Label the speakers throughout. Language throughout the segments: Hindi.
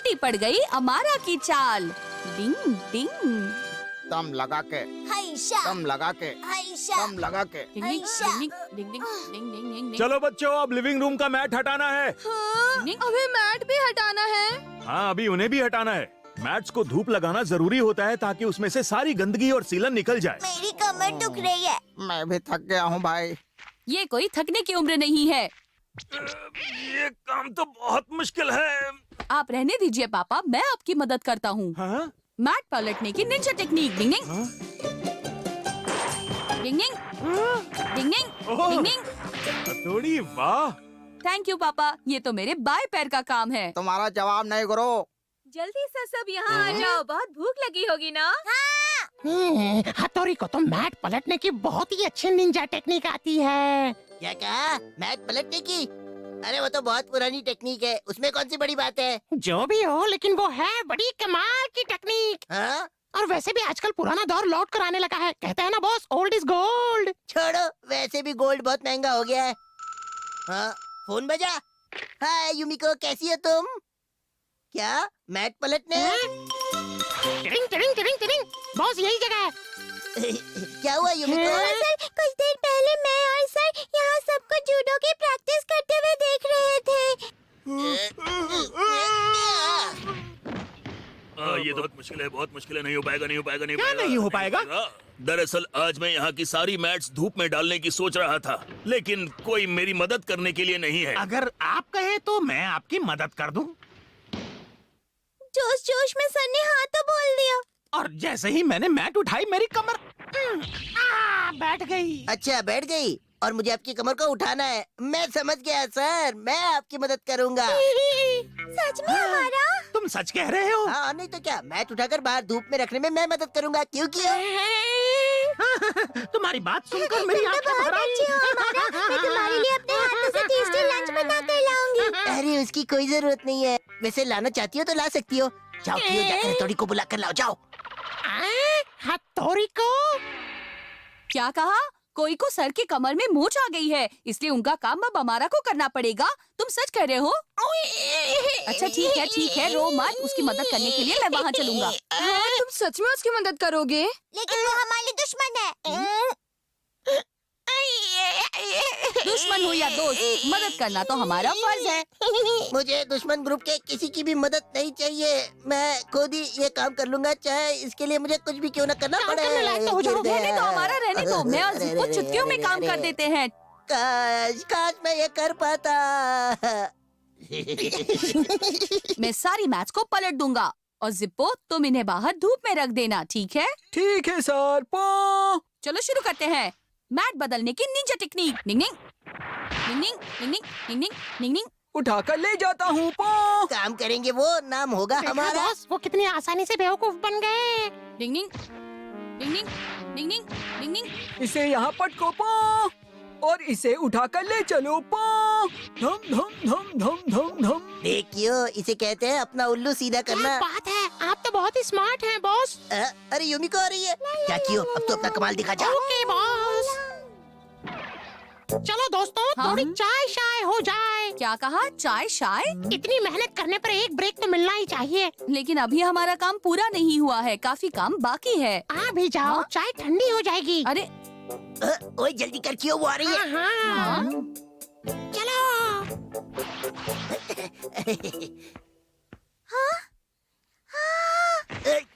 Speaker 1: उल्टी पड़ गई अमारा की चाल। डिंग डिंग।
Speaker 2: दम लगा के,
Speaker 3: हैशा
Speaker 2: दम लगा के,
Speaker 3: हैशा
Speaker 2: दम लगा के।
Speaker 1: डिंग डिंग डिंग डिंग डिंग डिंग डिंग डिंग।
Speaker 4: चलो बच्चों, अब लिविंग रूम का मैट हटाना है।
Speaker 1: अभी मैट भी हटाना है।
Speaker 4: हाँ, अभी उन्हें भी हटाना है। मैट्स को धूप लगाना जरूरी होता है ताकि उसमें से सारी गंदगी और सीलन निकल जाए।
Speaker 3: मेरी कमर दुख रही है।
Speaker 2: मैं भी थक गया हूँ भाई।
Speaker 1: ये कोई थकने की उम्र नहीं है।
Speaker 4: ये काम तो बहुत मुश्किल है।
Speaker 1: आप रहने दीजिए पापा, मैं आपकी मदद करता हूँ।
Speaker 4: हाँ?
Speaker 1: मैट पलटने की निंजा टेक्निक। डिंग डिंग
Speaker 4: हाँ?
Speaker 1: डिंग डिंग डिंग डिंग
Speaker 4: ओह!
Speaker 1: डिंग डिंग।
Speaker 4: हथौड़ी, वाह।
Speaker 1: थैंक यू पापा, ये तो मेरे बाएं पैर का काम है।
Speaker 2: तुम्हारा जवाब नहीं गुरु।
Speaker 1: जल्दी से सब यहाँ आ जाओ, बहुत भूख लगी होगी ना।
Speaker 5: हथौड़ी को तो मैट पलटने की बहुत ही अच्छी निंजा टेक्निक आती है।
Speaker 6: क्या कहा? मैट पलटने की? अरे वो तो बहुत पुरानी टेक्निक है, उसमें कौन सी बड़ी बात है?
Speaker 5: जो भी हो, लेकिन वो है बड़ी कमाल की टेक्निक।
Speaker 6: हाँ?
Speaker 5: और वैसे भी आजकल पुराना दौर लौट कर आने लगा है। कहते हैं ना बॉस, ओल्ड इज गोल्ड।
Speaker 6: छोड़ो, वैसे भी गोल्ड बहुत महंगा हो गया है। हाँ, फोन बजा। हाय यूमिको, कैसी हो तुम? क्या मैट पलटने?
Speaker 5: टिरिंग टिरिंग टिरिंग टिरिंग। बॉस यही जगह है।
Speaker 6: क्या हुआ यूमिको?
Speaker 3: सर, कुछ देर पहले मैं और सर यहाँ सबको जूडो की प्रैक्टिस करते हुए देख रहे थे।
Speaker 7: ये तो बहुत मुश्किल है, बहुत मुश्किल है। नहीं हो पाएगा, नहीं हो पाएगा, नहीं हो
Speaker 4: क्या
Speaker 7: पाएगा।
Speaker 4: नहीं हो पाएगा?
Speaker 7: दरअसल आज मैं यहाँ की सारी मैट्स धूप में डालने की सोच रहा था, लेकिन कोई मेरी मदद करने के लिए नहीं है।
Speaker 4: अगर आप कहे तो मैं आपकी मदद कर दूं।
Speaker 3: जोश जोश में सर ने हाँ तो बोल दिया।
Speaker 4: और जैसे ही मैंने मैट उठाई, मेरी कमर
Speaker 5: बैठ गई।
Speaker 6: अच्छा, बैठ गई और मुझे आपकी कमर को उठाना है। मैं समझ गया सर, मैं आपकी मदद करूँगा।
Speaker 3: सच में हमारा?
Speaker 4: तुम सच कह रहे हो?
Speaker 6: हाँ, नहीं तो क्या, मैट उठाकर बाहर धूप में रखने में मैं मदद करूँगा, क्योंकि
Speaker 4: तुम्हारी बात सुनकर मेरी आंखें भर आई।
Speaker 3: अच्छे हो हमारा। मैं तुम्हारे लिए अपने हाथों से टेस्टी लंच बना कर लाऊंगी।
Speaker 6: अरे उसकी कोई जरूरत नहीं है। वैसे लाना चाहती हो तो ला सकती हो। जाओ कियो, जाकर हथौड़ी को बुला कर लाओ, जाओ।
Speaker 5: हथौड़ी को?
Speaker 1: क्या कहा? कोई को सर की कमर में मोच आ गई है, इसलिए उनका काम अब हमारा को करना पड़ेगा। तुम सच कह रहे हो? अच्छा ठीक है, रो मत। उसकी मदद करने के लिए मैं वहाँ चलूंगा। तुम सच में उसकी मदद करोगे?
Speaker 3: लेकिन वो हमारे दुश्मन है।
Speaker 1: दुश्मन हो या दोस्त, मदद करना तो हमारा फर्ज है।
Speaker 6: मुझे दुश्मन ग्रुप के किसी की भी मदद नहीं चाहिए। मैं खुद ही ये काम कर लूंगा, चाहे इसके लिए मुझे कुछ भी क्यों न करना पड़े।
Speaker 1: रहने दो हमारा, रहने दो। मैं और जिप्पो चुटकियों में काम कर देते हैं।
Speaker 6: काश मैं ये कर पाता।
Speaker 1: मैं सारी मैच को पलट दूंगा और जिप्पो तुम इन्हें बाहर धूप में रख देना, ठीक है?
Speaker 8: ठीक है सर।
Speaker 1: चलो शुरू करते हैं। मैट बदलने की निंजा टेक्निक। निंग निंग निंग निंग निंग निंग निंग निंग निंग।
Speaker 8: उठाकर ले जाता हूँ।
Speaker 6: काम करेंगे वो, नाम होगा
Speaker 5: देखा
Speaker 6: हमारा।
Speaker 5: बॉस, वो कितनी आसानी से बेवकूफ बन गए।
Speaker 1: डिंग डिंग डिंग डिंग डिंग डिंग डिंग डिंग।
Speaker 8: इसे यहाँ पटको और इसे उठाकर ले चलो। धम धम धम धम धम धम।
Speaker 6: देखियो, इसे कहते हैं अपना उल्लू सीधा
Speaker 5: क्या
Speaker 6: करना।
Speaker 5: बात है, आप तो बहुत ही स्मार्ट हैं बॉस।
Speaker 6: अरे यूमिको आ रही है। क्या कियो, अब तो अपना कमाल दिखा जा।
Speaker 5: Okay boss. चलो दोस्तों,
Speaker 1: हाँ?
Speaker 5: थोड़ी चाय शाय हो जाए।
Speaker 1: क्या कहा? चाय शाय?
Speaker 5: इतनी मेहनत करने पर एक ब्रेक तो मिलना ही चाहिए।
Speaker 1: लेकिन अभी हमारा काम पूरा नहीं हुआ है, काफी काम बाकी है।
Speaker 5: आ भी जाओ,
Speaker 1: हाँ?
Speaker 5: चाय ठंडी हो जाएगी।
Speaker 1: अरे
Speaker 6: ओए जल्दी कर कियो, वो आ रही है।
Speaker 5: हाँ। चलो।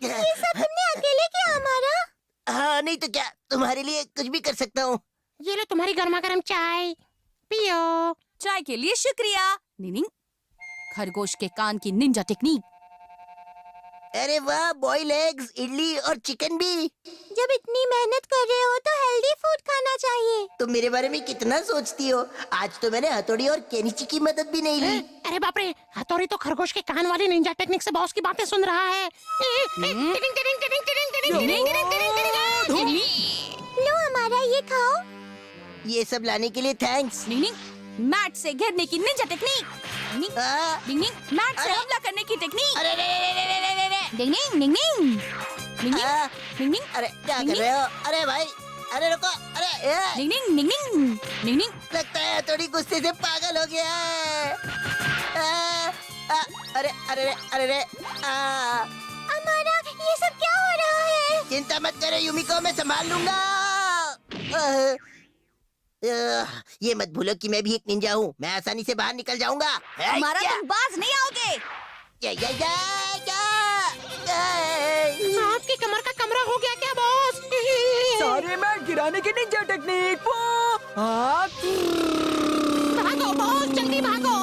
Speaker 3: ये सब तुमने अकेले किया हमारा?
Speaker 6: हाँ, नहीं तो क्या, तुम्हारे लिए कुछ भी कर सकता हूँ।
Speaker 5: ये लो तुम्हारी गर्मा गर्म चाय, पियो।
Speaker 1: चाय के लिए शुक्रिया। निनिंग। खरगोश के कान की निंजा टेक्निक।
Speaker 6: अरे वाह, बॉयल एग्स, इडली और चिकन भी।
Speaker 3: जब इतनी मेहनत कर रहे हो तो हेल्दी फूड खाना चाहिए।
Speaker 6: तुम मेरे बारे में कितना सोचती हो। आज तो मैंने हथौड़ी और केनिची की मदद भी नहीं ली।
Speaker 5: अरे बाप रे, हथौड़ी तो खरगोश के कान वाली निंजा टेक्निक से बॉस की बातें सुन रहा है।
Speaker 3: लो हमारा, ये खाओ।
Speaker 6: ये सब लाने के लिए थैंक्स।
Speaker 1: निनिंग। मैट से घेरने की निंजा टेक्निक। निनिंग। निनिंग। मैट से
Speaker 6: अरे!
Speaker 1: हमला करने की टेक्निक।
Speaker 6: अरे रे रे रे रे रे रे रे।
Speaker 1: निनिंग निनिंग निनिंग
Speaker 6: आ,
Speaker 1: निनिंग
Speaker 6: अरे क्या कर रहे हो? अरे भाई, अरे रुको। अरे
Speaker 1: निनिंग निनिंग निनिंग।
Speaker 6: लगता है हथौड़ी गुस्से से पागल हो गया है। अरे अरे रे, अरे रे,
Speaker 3: अमारा, ये सब क्या हो रहा है?
Speaker 6: चिंता मत करो यूमिको, मैं संभाल लूंगा। ये मत भूलो कि मैं भी एक निंजा हूँ, मैं आसानी से बाहर निकल जाऊंगा।
Speaker 1: हमारा तुम बाज नहीं आओगे।
Speaker 5: आपकी कमर का कमरा हो गया क्या बॉस?
Speaker 8: सारे मैट गिराने की निंजा टेक्निक। हाँ,
Speaker 5: भागो बॉस, जल्दी भागो।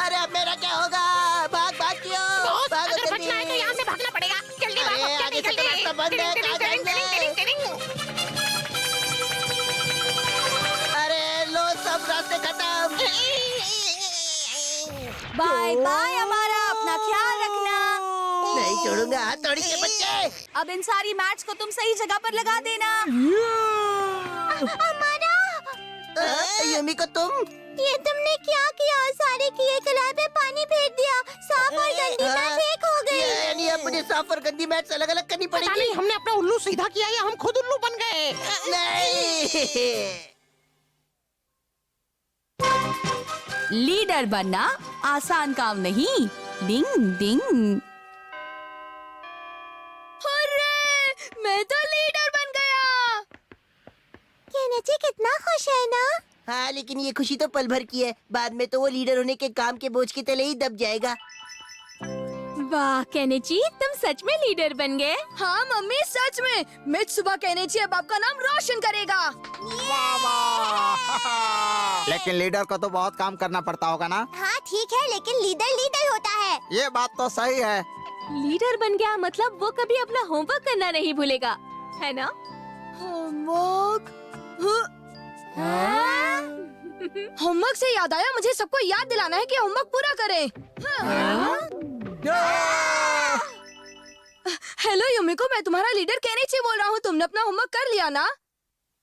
Speaker 6: अरे अब मेरा क्या होगा? भाग भाग क्यों?
Speaker 5: बॉस,
Speaker 6: भागो
Speaker 5: अगर
Speaker 6: जल्दी।
Speaker 5: बचना है तो यहाँ से भागना पड़ेगा। जल्दी
Speaker 6: अरे,
Speaker 5: भागो,
Speaker 6: आगे
Speaker 5: जल्दी
Speaker 6: से तो रास्ता बंद है, कहाँ जाएंगे? अरे लो, सब रास्ते खत्म।
Speaker 1: बाय बाय हमारा, अपना ख्याल रखना।
Speaker 6: नहीं छोड़ूंगा, हथौड़ी के बच्चे।
Speaker 1: अब इन सारी मैट्स को तुम सही जगह पर लगा देना।
Speaker 3: अमारा,
Speaker 6: यूमिको तुम?
Speaker 3: ये तुमने क्या किया? सारे किए कलाई पे पानी फेर दिया, साफ और गंदी मैट एक हो गई।
Speaker 6: यानी अब मुझे साफ और गंदी मैट अलग अलग करनी
Speaker 5: पता
Speaker 6: पड़ेगी।
Speaker 5: नहीं हमने अपना उल्लू सीधा किया या हम खुद उल्लू बन गए।
Speaker 6: नहीं।
Speaker 1: लीडर बनना आसान काम नहीं। डिंग डिंग। अरे, मैं तो लीडर बन गया।
Speaker 3: केनेची कितना खुश है ना?
Speaker 6: हाँ, लेकिन ये खुशी तो पल भर की है, बाद में तो वो लीडर होने के काम के बोझ के तले ही दब जाएगा।
Speaker 3: वाह केनेची, तुम सच में लीडर बन गए।
Speaker 1: हाँ मम्मी, सच में। मित्सुबा केनेची अब आपका नाम रोशन करेगा।
Speaker 2: लेकिन लीडर को तो बहुत काम करना पड़ता होगा ना?
Speaker 3: हाँ ठीक है, लेकिन लीडर लीडर होता है।
Speaker 2: ये बात तो सही है।
Speaker 3: लीडर बन गया मतलब वो कभी अपना होमवर्क करना नहीं भूलेगा, है ना?
Speaker 1: होमवर्क? होमवर्क से याद आया, मुझे सबको याद दिलाना है कि होमवर्क पूरा करें। हेलो युमिको, मैं तुम्हारा लीडर केनेची बोल रहा हूँ। तुमने अपना होमवर्क कर लिया ना?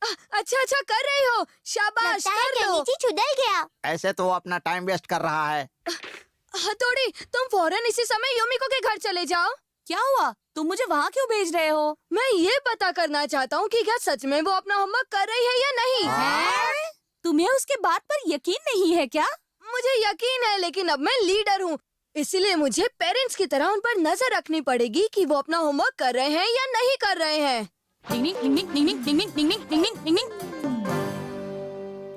Speaker 1: अच्छा अच्छा, कर रही हो, शाबाश,
Speaker 3: लगता है
Speaker 1: कर लो।
Speaker 3: केनेची छुदल गया।
Speaker 2: ऐसे तो वो अपना टाइम वेस्ट कर रहा है।
Speaker 1: हथौड़ी, तुम फौरन इसी समय युमिको के घर चले जाओ। क्या हुआ? तुम मुझे वहाँ क्यों भेज रहे हो? मैं ये पता करना चाहता हूँ कि क्या सच में वो अपना होमवर्क कर रही है या नहीं। है? तुम्हें उसके बात पर यकीन नहीं है क्या? मुझे यकीन है, लेकिन अब मैं लीडर हूँ, इसलिए मुझे पेरेंट्स की तरह उन पर नजर रखनी पड़ेगी कि वो अपना होमवर्क कर रहे हैं या नहीं कर रहे हैं। डिंग डिंग डिंग डिंग डिंग डिंग डिंग डिंग डिंग डिंग डिंग।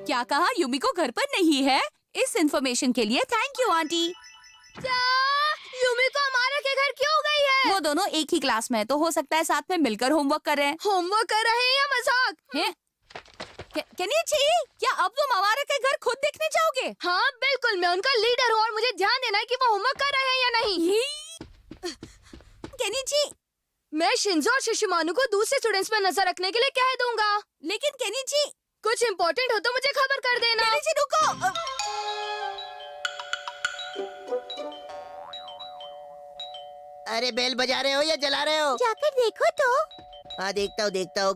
Speaker 1: क्या कहा? युमिको घर पर नहीं है? इस इंफॉर्मेशन के लिए थैंक यू आंटी। युमिको हमारा के घर क्यों गई है? वो दोनों एक ही क्लास में है, तो हो सकता है साथ में मिलकर होमवर्क कर रहे हैं। होमवर्क कर रहे हैं या मजाक है? केनेची, क्या अब तुम हमारा के घर खुद देखने जाओगे? हाँ बिल्कुल, मैं उनका लीडर हूँ और मुझे ध्यान देना है कि वो होमवर्क कर रहे हैं या नहीं। केनेची, मैं शिंजो और शिशिमानु को दूसरे स्टूडेंट्स पर नजर रखने के लिए कह दूंगा। लेकिन केनेची, कुछ इम्पोर्टेंट हो तो मुझे खबर कर देना। केनेची रुको।
Speaker 6: अरे बेल बजा रहे हो या जला रहे हो?
Speaker 3: जाकर देखो तो।
Speaker 6: हाँ देखता हूँ, देखता हूँ।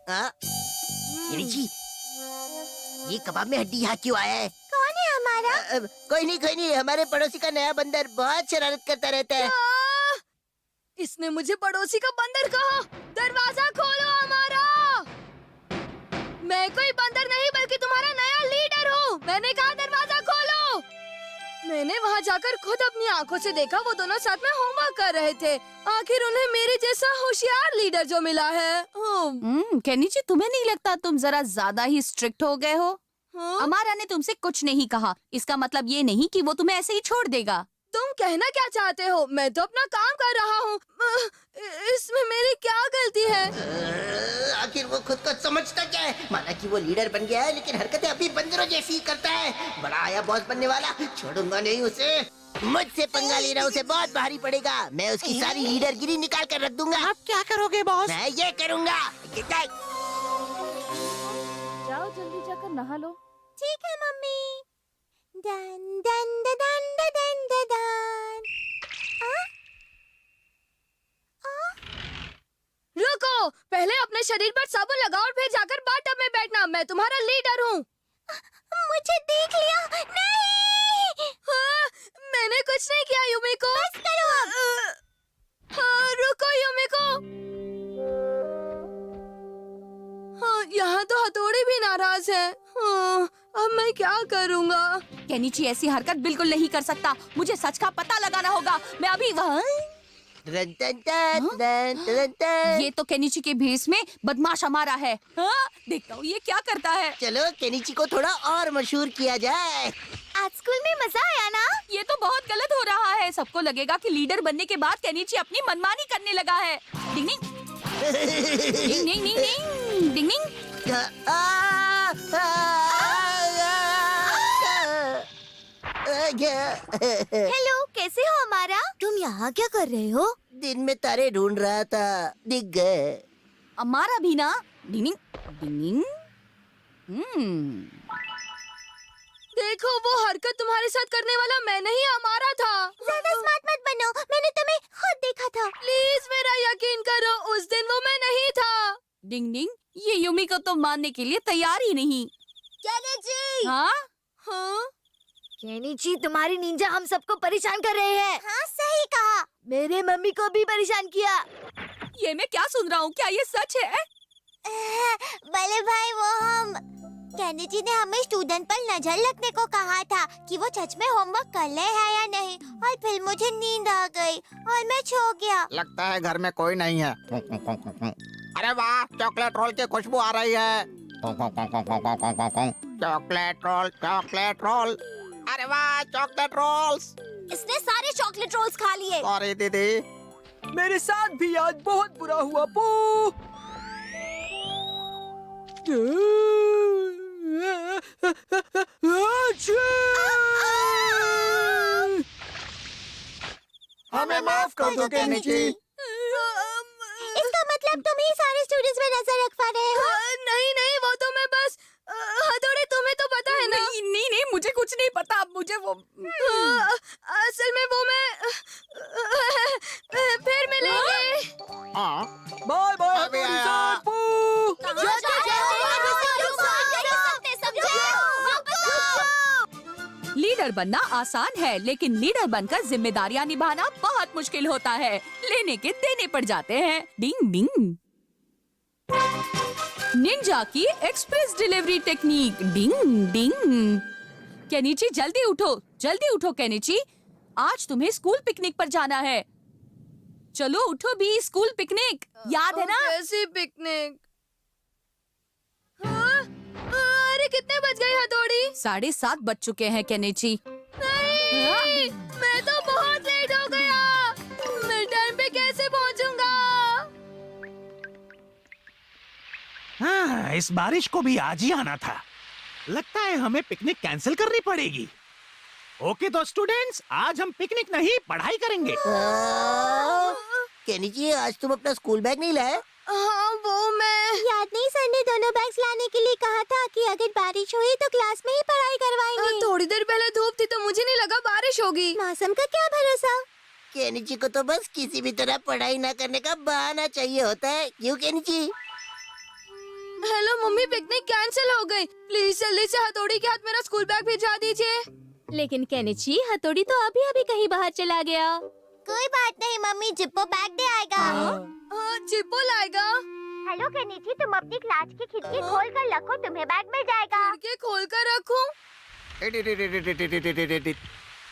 Speaker 6: हाँ, केनेची, ये कबाब में हड्डी यहाँ क्यों आया है?
Speaker 3: कौन है हमारा?
Speaker 6: कोई नहीं, हमारे पड़ोसी का नया बंदर बहुत शरारत करता रहता है।
Speaker 1: इसने मुझे पड़ोसी का बंदर कहा। दरवाजा खोलो हमारा। मैं कोई बंदर नहीं बल्कि तुम्हारा नया लीडर हूँ। मैंने कहा दरवाजा खोलो। मैंने वहाँ जाकर खुद अपनी आंखों से देखा, वो दोनों साथ में होमवर्क कर रहे थे। आखिर उन्हें मेरे जैसा होशियार लीडर जो मिला है। केनिची, तुम्हें नहीं लगता तुम जरा ज्यादा ही स्ट्रिक्ट हो गए हो? अमारा ने तुमसे कुछ नहीं कहा, इसका मतलब ये नहीं कि वो तुम्हें ऐसे ही छोड़ देगा। तुम कहना क्या चाहते हो? मैं तो अपना काम कर रहा हूँ, इसमें मेरी क्या गलती है?
Speaker 6: आखिर वो खुद को समझता क्या है? माना कि वो लीडर बन गया है, लेकिन हरकतें अभी बंदरों जैसी ही करता है। बड़ा आया बॉस बनने वाला, छोड़ूंगा नहीं उसे। मुझसे पंगा ले रहा, उसे बहुत भारी पड़ेगा। मैं उसकी सारी लीडरगिरी निकाल कर रख दूंगा।
Speaker 5: आप क्या करोगे बॉस?
Speaker 6: मैं ये करूंगा।
Speaker 1: जाओ जल्दी जाकर नहा लो।
Speaker 3: ठीक है मम्मी। दन दन दन दन दन दन।
Speaker 1: रुको, पहले अपने शरीर पर साबुन लगाओ और फिर जाकर बाथटब में बैठना। मैं तुम्हारा लीडर हूँ।
Speaker 3: मुझे देख लिया। नहीं,
Speaker 1: मैंने कुछ नहीं किया युमिको।
Speaker 3: बस करो अब।
Speaker 1: रुको युमिको। यहाँ तो हथौड़ी भी नाराज है। अब मैं क्या करूँगा? केनिची ऐसी हरकत बिल्कुल नहीं कर सकता। मुझे सच का पता लगाना होगा। मैं अभी वहाँ। ये तो केनिची के भेष में बदमाश हमारा है। हाँ, देखता हूँ ये क्या करता है।
Speaker 6: चलो केनिची को थोड़ा और मशहूर किया जाए।
Speaker 3: आज स्कूल में मजा आया ना?
Speaker 1: ये तो बहुत गलत हो रहा है। सबको लगेगा कि लीडर बनने के बाद केनिची अपनी मनमानी करने लगा है। डिंग डिंग डिंग डिंग डिंग डिंग डिंग डिंग।
Speaker 3: हेलो, कैसे हो हमारा? तुम यहाँ क्या कर रहे हो?
Speaker 6: दिन में तारे ढूंढ रहा था, दिख गए।
Speaker 1: हमारा भी ना। डिंग डिंग डिंग।
Speaker 9: देखो, वो हरकत तुम्हारे साथ करने वाला मैं नहीं, हमारा था।
Speaker 3: ज्यादा स्मार्ट मत बनो, मैंने तुम्हें खुद देखा था।
Speaker 9: प्लीज मेरा यकीन करो, उस दिन वो मैं नहीं था।
Speaker 1: डिंग डिंग, ये युमी को तो मानने के लिए तैयार ही नहीं।
Speaker 3: केनिची!
Speaker 1: हाँ?
Speaker 9: हाँ?
Speaker 3: केनिची, तुम्हारी निंजा हम सबको परेशान कर रहे हैं। हाँ, सही कहा। मेरे मम्मी को भी परेशान किया।
Speaker 1: ये मैं क्या सुन रहा हूँ? क्या ये सच है?
Speaker 3: बड़े भाई, वो हम केनिची ने हमें स्टूडेंट पर नजर रखने को कहा था कि वो सच में होमवर्क कर ले है या नहीं, और फिर मुझे नींद आ गई और मैं सो गया।
Speaker 2: लगता है घर में कोई नहीं है। अरे वाह, चॉकलेट रोल की खुशबू आ रही है। Chocolate roll, chocolate roll. अरे वाह, चॉकलेट रोल्स।
Speaker 3: इसने सारे चॉकलेट रोल्स खा लिए।
Speaker 2: सॉरी दीदी।
Speaker 8: मेरे साथ भी आज बहुत बुरा हुआ पू।
Speaker 2: हमें माफ कर दो केनिची।
Speaker 3: इसका मतलब तुम ही सारे स्टूडेंट्स में नजर रखवा रहे हो?
Speaker 9: नहीं नहीं, वो तो मैं बस हथौड़े, तुम्हें तो पता है ना।
Speaker 1: नहीं नहीं नहीं, मुझे कुछ नहीं पता। मुझे वो
Speaker 9: असल में वो मैं फिर मिलेंगे।
Speaker 2: हाँ,
Speaker 8: बाय बाय
Speaker 2: अभी आया।
Speaker 8: हमारे पू।
Speaker 1: लीडर बनना आसान है, लेकिन लीडर बनकर जिम्मेदारियां निभाना बहुत मुश्किल होता है। लेने के देने पड़ जाते हैं। डिंग डिंग। निंजा की एक्सप्रेस डिलीवरी टेक्निक। डिंग डिंग। केनिची, जल्दी उठो केनिची। आज तुम्हें स्कूल पिकनिक पर जाना है। चलो उठो भी, स्कूल पिकनिक याद है ना?
Speaker 9: कैसी पिकनिक? हाँ? अरे कितने बज गए हथौड़ी?
Speaker 1: 7:30 बज चुके हैं केनिची।
Speaker 9: नहीं, मैं तो बहुत लेट हो गया। मैं टाइम पे कैसे पहुंचूंगा?
Speaker 5: हाँ, इस बारिश को भी आज ही आना था। लगता है हमें पिकनिक कैंसिल करनी पड़ेगी। ओके तो स्टूडेंट्स, आज हम पिकनिक नहीं पढ़ाई करेंगे।
Speaker 6: केनिची, आज तुम अपना स्कूल बैग नहीं लाए?
Speaker 9: हाँ, वो मैं।
Speaker 3: याद नहीं, सर ने दोनों बैग्स लाने के लिए कहा था कि अगर बारिश हुई तो क्लास में ही पढ़ाई करवाएंगे।
Speaker 9: थोड़ी देर पहले धूप थी तो मुझे नहीं लगा बारिश होगी।
Speaker 3: मौसम का क्या भरोसा।
Speaker 6: केनिची को तो बस किसी भी तरह पढ़ाई ना करने का बहाना चाहिए होता है। क्यों Kenichi?
Speaker 9: Hello mummy, picnic cancel हो गई। प्लीज जल्दी से हथौड़ी के हाथ मेरा स्कूल बैग भिजवा दीजिए।
Speaker 1: लेकिन केनिची, हथौड़ी तो अभी अभी कहीं बाहर चला गया।
Speaker 3: कोई बात नहीं मम्मी, जिप्पो बैग दे आएगा।
Speaker 9: हाँ, जिप्पो लाएगा।
Speaker 3: हेलो केनिची, तुम अपनी क्लास की खिड़की खोल कर रखो, तुम्हें बैग मिल जाएगा।
Speaker 9: खिड़की खोल कर रखूं?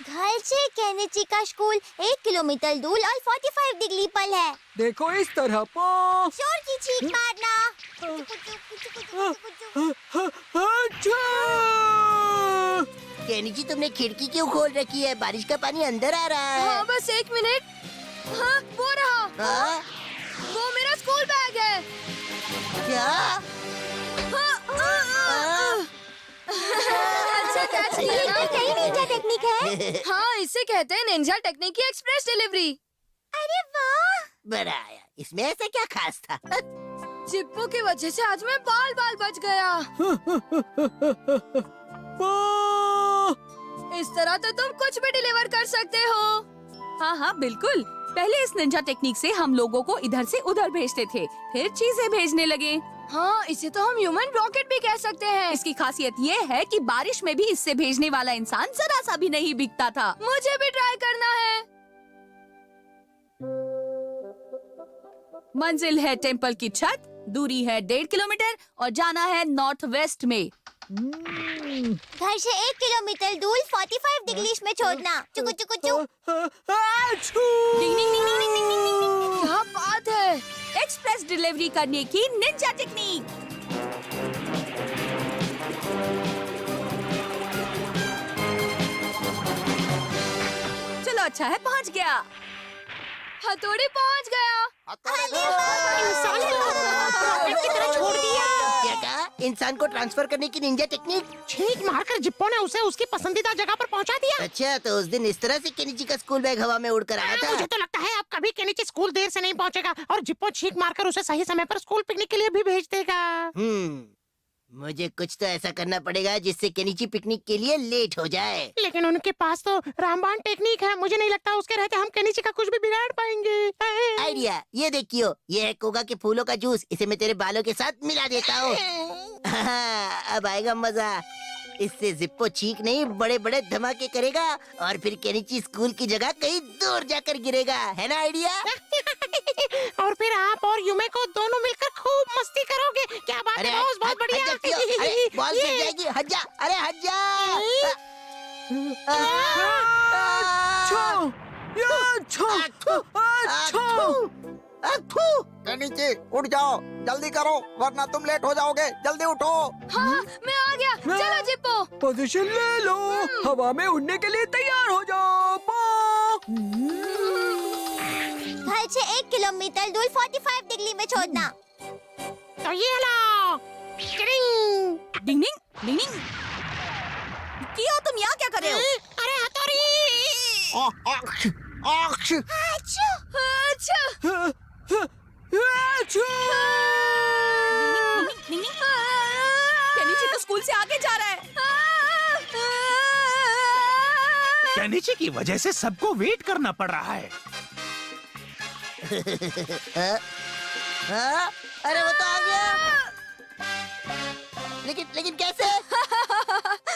Speaker 3: घर से केनिची का स्कूल 1 किलोमीटर दूर और 45 डिग्री पर है।
Speaker 8: देखो इस तरह पू।
Speaker 3: शोर की चीख मारना।
Speaker 8: अच्छा।
Speaker 6: केनिची, तुमने खिड़की क्यों खोल रखी है? बारिश का पानी अंदर आ रहा है।
Speaker 9: हाँ, बस 1 मिनट। हाँ, वो रहा।
Speaker 6: हाँ?
Speaker 9: वो मेरा स्कूल बैग है।
Speaker 6: क्या?
Speaker 9: अच्छा कैच किया ना?
Speaker 3: नई निंजा टेक्निक है।
Speaker 9: हाँ, इसे कहते हैं निंजा टेक्निक की एक्सप्रेस डिलीवरी।
Speaker 3: अरे वाह।
Speaker 6: बड़ा आया। इसमें ऐसा क्या खास था?
Speaker 9: जिप्पो की वजह से आज मैं बाल बाल बच गया। इस तरह तो तुम कुछ भी डिलीवर कर सकते हो।
Speaker 1: हाँ हाँ बिल्कुल। पहले इस निंजा टेक्निक से हम लोगों को इधर से उधर भेजते थे, फिर चीजें भेजने लगे।
Speaker 9: हाँ, इसे तो हम ह्यूमन रॉकेट भी कह सकते हैं।
Speaker 1: इसकी खासियत ये है कि बारिश में भी इससे भेजने वाला इंसान जरा सा भी नहीं बिकता था।
Speaker 9: मुझे भी ट्राई करना है।
Speaker 1: मंजिल है टेम्पल की छत, दूरी है 1.5 किलोमीटर और जाना है नॉर्थ वेस्ट में।
Speaker 3: घर से 1 किलोमीटर दूर 45 डिग्री में छोड़ना। चुकु चुकु चुक।
Speaker 1: डिंग डिंग डिंग डिंग डिंग डिंग डिंग डिंग।
Speaker 9: क्या बात है?
Speaker 1: एक्सप्रेस डिलीवरी करने की निंजा टेक्निक। चलो अच्छा है पहुंच गया।
Speaker 9: हथौड़ी पहुंच गया।
Speaker 6: छोड़ दिया। क्या कहा? इंसान को ट्रांसफर करने की निंजा टेक्निक।
Speaker 2: छींक मारकर जिप्पो ने उसे उसकी पसंदीदा जगह पर पहुंचा दिया।
Speaker 6: अच्छा, तो उस दिन इस तरह से केनिची का स्कूल बैग हवा में उड़कर आया था।
Speaker 2: मुझे तो लगता है अब कभी केनिची स्कूल देर से नहीं पहुंचेगा और जिप्पो छींक मारकर उसे सही समय पर स्कूल पिकनिक के लिए भी भेज देगा।
Speaker 6: मुझे कुछ तो ऐसा करना पड़ेगा जिससे केनिची पिकनिक के लिए लेट हो जाए।
Speaker 2: लेकिन उनके पास तो रामबाण टेक्निक है। मुझे नहीं लगता उसके रहते हम केनिची का कुछ भी बिगाड़ पाएंगे।
Speaker 6: आइडिया, ये देखियो, ये है कोगा के फूलों का जूस। इसे मैं तेरे बालों के साथ मिला देता हूँ। अब आएगा मजा। इससे जिप्पो चीख नहीं बड़े बड़े धमाके करेगा और फिर केनिची स्कूल की जगह कहीं दूर जाकर गिरेगा। है ना आइडिया?
Speaker 2: और फिर आप और युमे को दोनों मिलकर खूब मस्ती करोगे। क्या बात है बॉस, बहुत बढ़िया।
Speaker 6: हट जा, क्यों? अरे बॉल गिर जाएगी। हट जा, अरे हट जा।
Speaker 2: केनिची उठ जाओ, जल्दी करो वरना तुम लेट हो जाओगे। जल्दी उठो।
Speaker 9: हाँ हाँ, मैं आ गया। चलो जिप्पो।
Speaker 8: पोजीशन ले लो, हवा में उड़ने के लिए तैयार हो जाओ।
Speaker 3: घर से 1 किलोमीटर दूर 45 डिग्री में छोड़ना।
Speaker 2: तो ये लो। टिडिंग।
Speaker 1: डिंग डिंग डिंग डिंग। कियो तुम यहाँ क्या कर रहे हो?
Speaker 2: अरे हथौड़ी।
Speaker 9: अच्छा।
Speaker 1: केनिची तो स्कूल से आगे जा रहा है।
Speaker 5: केनिची की वजह से सबको वेट करना पड़ रहा है।
Speaker 6: हाँ? अरे वो तो आ गया। लेकिन कैसे?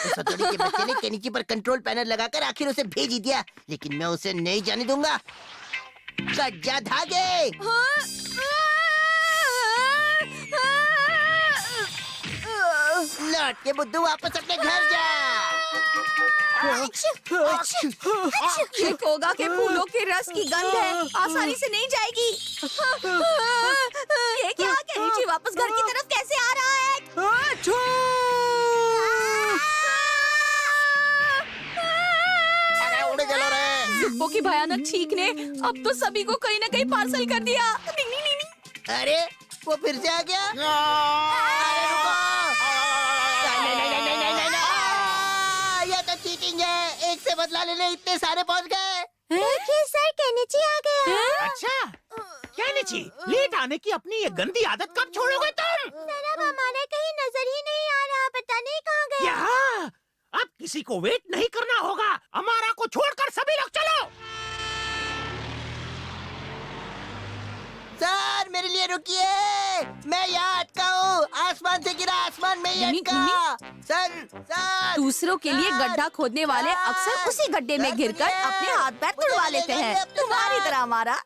Speaker 6: उस हथौड़ी के बच्चे ने केनिची पर कंट्रोल पैनल लगाकर आखिर उसे भेज ही दिया। लेकिन मैं उसे नहीं जाने दूंगा। कट जा धागे। लौट के बुद्धू वापस अपने घर जा।
Speaker 1: ये कोगा के फूलों के रस की गंध है, आसानी से नहीं जाएगी। ये क्या? केनिची वापस घर की तरफ कैसे आ रहा है?
Speaker 2: अरे उड़ गए रे।
Speaker 1: जिप्पो की भयानक चीख ने अब तो सभी को कहीं न कहीं पार्सल कर दिया। डिंग डिंग डिंग डिंग।
Speaker 6: अरे वो फिर से आ गया। अरे रुको। नहीं, ये तो चीटिंग है। एक से बदला लेने इतने सारे पहुंच गए।
Speaker 3: देखिए सर, केनिची आ गया।
Speaker 5: अच्छा, केनिची लेट आने की अपनी ये गंदी आदत कब छोड़ोगे तुम?
Speaker 3: सर अब हमारे कहीं नजर ही नहीं आ रहा, पता नहीं कहाँ गया।
Speaker 5: क्या? अब किसी को वेट नहीं करना होगा। अमारा को छोड़कर सभी लोग चलो।
Speaker 6: सर मेरे लिए रुकिए, मैं यहाँ अटका हूँ। आसमान से गिरा, आसमान में ही
Speaker 1: नहीं,
Speaker 6: अटका। सर
Speaker 1: दूसरों के लिए गड्ढा खोदने वाले अक्सर उसी गड्ढे में गिरकर अपने हाथ पैर तुड़वा लेते हैं। तुम्हारी तरह हमारा